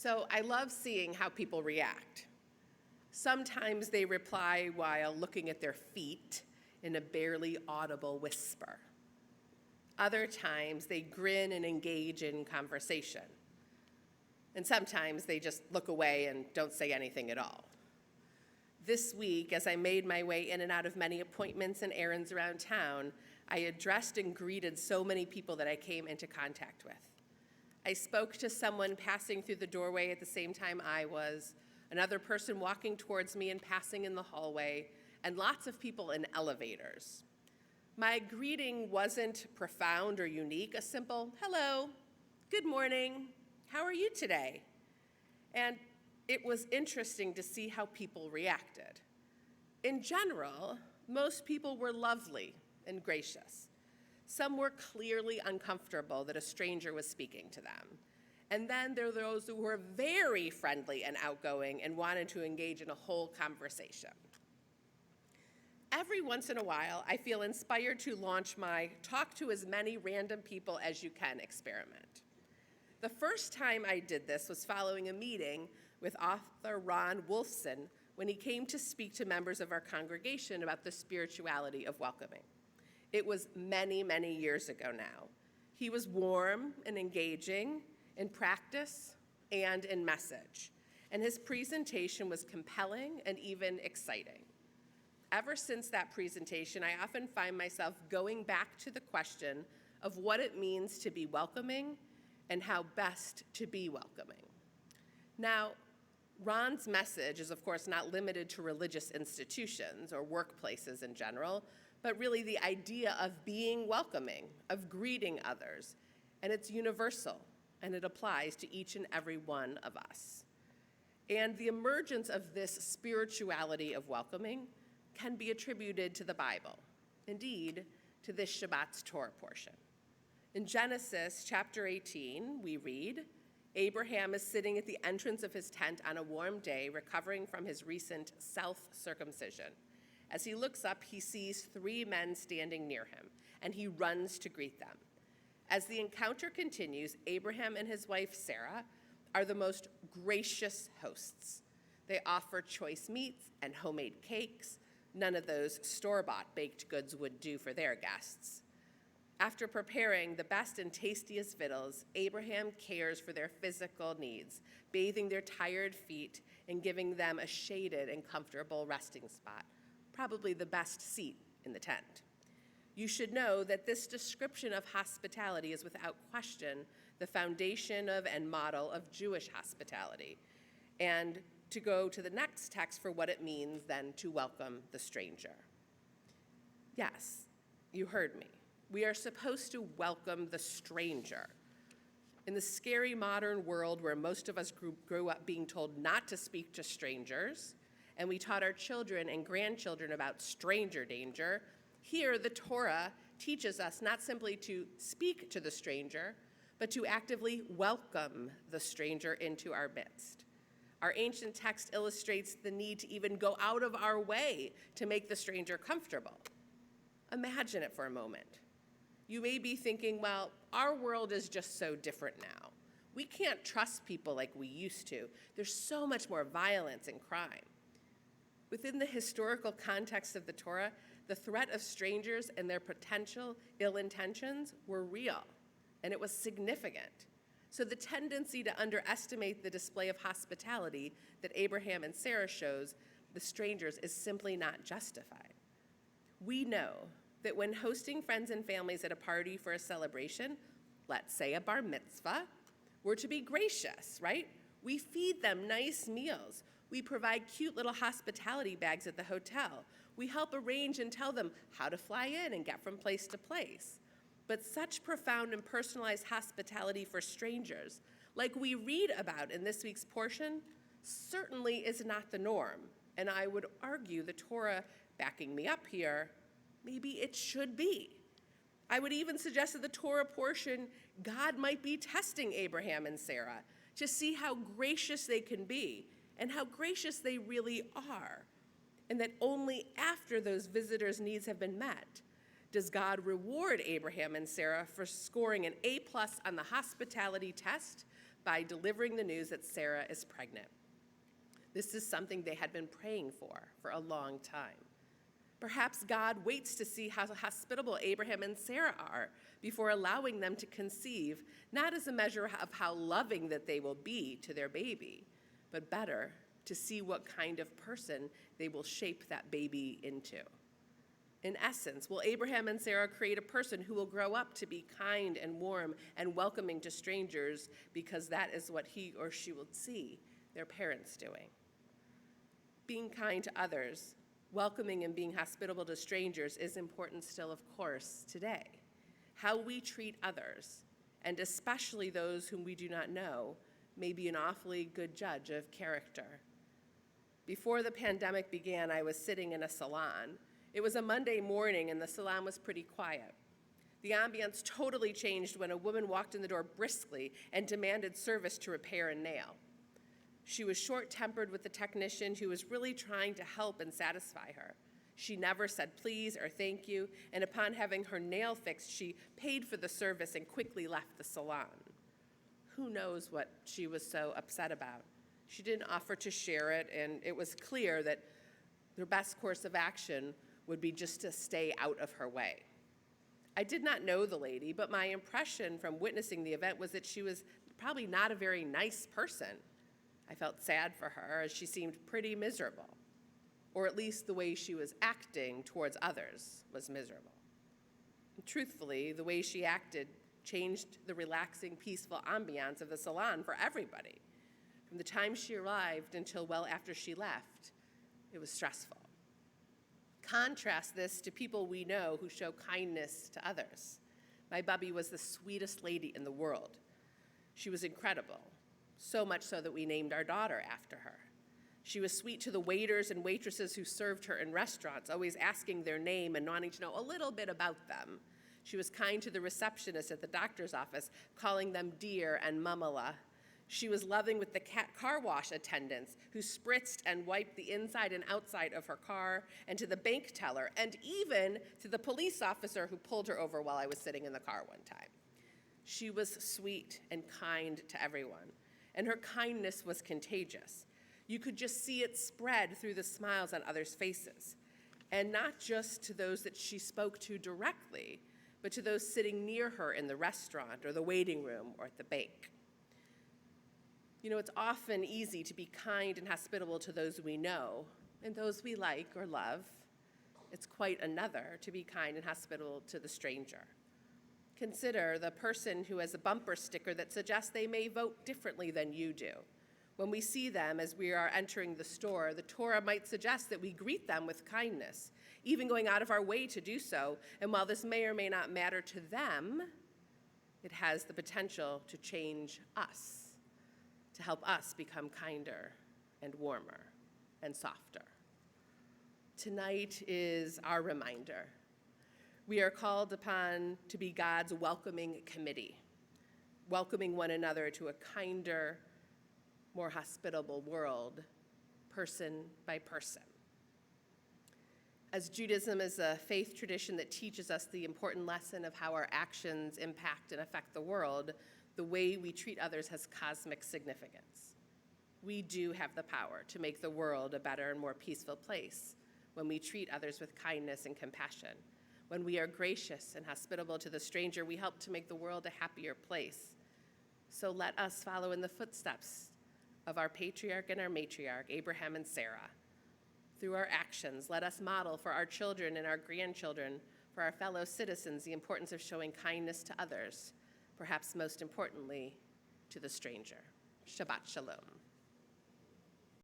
So I love seeing how people react. Sometimes they reply while looking at their feet in a barely audible whisper. Other times they grin and engage in conversation. And sometimes they just look away and don't say anything at all. This week, as I made my way in and out of many appointments and errands around town, I addressed and greeted so many people that I came into contact with. I spoke to someone passing through the doorway at the same time I was, another person walking towards me and passing in the hallway, and lots of people in elevators. My greeting wasn't profound or unique, a simple, hello, good morning, how are you today? And it was interesting to see how people reacted. In general, most people were lovely and gracious. Some were clearly uncomfortable that a stranger was speaking to them. And then there were those who were very friendly and outgoing and wanted to engage in a whole conversation. Every once in a while, I feel inspired to launch my talk to as many random people as you can experiment. The first time I did this was following a meeting with author Ron Wolfson when he came to speak to members of our congregation about the spirituality of welcoming. It was many, many years ago now. He was warm and engaging in practice and in message, and his presentation was compelling and even exciting. Ever since that presentation, I often find myself going back to the question of what it means to be welcoming and how best to be welcoming. Now, Ron's message is, of course, not limited to religious institutions or workplaces in general, but really the idea of being welcoming, of greeting others, and it's universal, and it applies to each and every one of us. And the emergence of this spirituality of welcoming can be attributed to the Bible, indeed, to this Shabbat's Torah portion. In Genesis chapter 18, we read, Abraham is sitting at the entrance of his tent on a warm day, recovering from his recent self-circumcision. As he looks up, he sees 3 men standing near him, and he runs to greet them. As the encounter continues, Abraham and his wife Sarah are the most gracious hosts. They offer choice meats and homemade cakes, none of those store-bought baked goods would do for their guests. After preparing the best and tastiest victuals, Abraham cares for their physical needs, bathing their tired feet and giving them a shaded and comfortable resting spot, probably the best seat in the tent. You should know that this description of hospitality is without question the foundation of and model of Jewish hospitality. And to go to the next text for what it means then to welcome the stranger. Yes, you heard me. We are supposed to welcome the stranger. In the scary modern world where most of us grew up being told not to speak to strangers, and we taught our children and grandchildren about stranger danger, here the Torah teaches us not simply to speak to the stranger, but to actively welcome the stranger into our midst. Our ancient text illustrates the need to even go out of our way to make the stranger comfortable. Imagine it for a moment. You may be thinking, well, our world is just so different now. We can't trust people like we used to. There's so much more violence and crime. Within the historical context of the Torah, the threat of strangers and their potential ill intentions were real, and it was significant. So the tendency to underestimate the display of hospitality that Abraham and Sarah shows the strangers is simply not justified. We know that when hosting friends and families at a party for a celebration, let's say a bar mitzvah, we're to be gracious, right? We feed them nice meals. We provide cute little hospitality bags at the hotel. We help arrange and tell them how to fly in and get from place to place. But such profound and personalized hospitality for strangers, like we read about in this week's portion, certainly is not the norm. And I would argue the Torah backing me up here, maybe it should be. I would even suggest that the Torah portion, God might be testing Abraham and Sarah to see how gracious they can be and how gracious they really are. And that only after those visitors' needs have been met does God reward Abraham and Sarah for scoring an A+ on the hospitality test by delivering the news that Sarah is pregnant. This is something they had been praying for a long time. Perhaps God waits to see how hospitable Abraham and Sarah are before allowing them to conceive, not as a measure of how loving that they will be to their baby, but better, to see what kind of person they will shape that baby into. In essence, will Abraham and Sarah create a person who will grow up to be kind and warm and welcoming to strangers because that is what he or she will see their parents doing? Being kind to others, welcoming and being hospitable to strangers is important still, of course, today. How we treat others, and especially those whom we do not know, may be an awfully good judge of character. Before the pandemic began, I was sitting in a salon. It was a Monday morning and the salon was pretty quiet. The ambiance totally changed when a woman walked in the door briskly and demanded service to repair a nail. She was short-tempered with the technician who was really trying to help and satisfy her. She never said please or thank you, and upon having her nail fixed, she paid for the service and quickly left the salon. Who knows what she was so upset about? She didn't offer to share it, and it was clear that their best course of action would be just to stay out of her way. I did not know the lady, but my impression from witnessing the event was that she was probably not a very nice person. I felt sad for her, as she seemed pretty miserable, or at least the way she was acting towards others was miserable. And truthfully, the way she acted changed the relaxing, peaceful ambiance of the salon for everybody. From the time she arrived until well after she left, it was stressful. Contrast this to people we know who show kindness to others. My bubby was the sweetest lady in the world. She was incredible, so much so that we named our daughter after her. She was sweet to the waiters and waitresses who served her in restaurants, always asking their name and wanting to know a little bit about them. She was kind to the receptionists at the doctor's office, calling them dear and mamala. She was loving with the car wash attendants who spritzed and wiped the inside and outside of her car, and to the bank teller, and even to the police officer who pulled her over while I was sitting in the car one time. She was sweet and kind to everyone, and her kindness was contagious. You could just see it spread through the smiles on others' faces, and not just to those that she spoke to directly, but to those sitting near her in the restaurant or the waiting room or at the bank. You know, it's often easy to be kind and hospitable to those we know and those we like or love. It's quite another to be kind and hospitable to the stranger. Consider the person who has a bumper sticker that suggests they may vote differently than you do. When we see them as we are entering the store, the Torah might suggest that we greet them with kindness, even going out of our way to do so. And while this may or may not matter to them, it has the potential to change us, to help us become kinder and warmer and softer. Tonight is our reminder. We are called upon to be God's welcoming committee, welcoming one another to a kinder, more hospitable world, person by person. As Judaism is a faith tradition that teaches us the important lesson of how our actions impact and affect the world, the way we treat others has cosmic significance. We do have the power to make the world a better and more peaceful place when we treat others with kindness and compassion. When we are gracious and hospitable to the stranger, we help to make the world a happier place. So let us follow in the footsteps of our patriarch and our matriarch, Abraham and Sarah. Through our actions, let us model for our children and our grandchildren, for our fellow citizens, the importance of showing kindness to others, perhaps most importantly, to the stranger. Shabbat Shalom.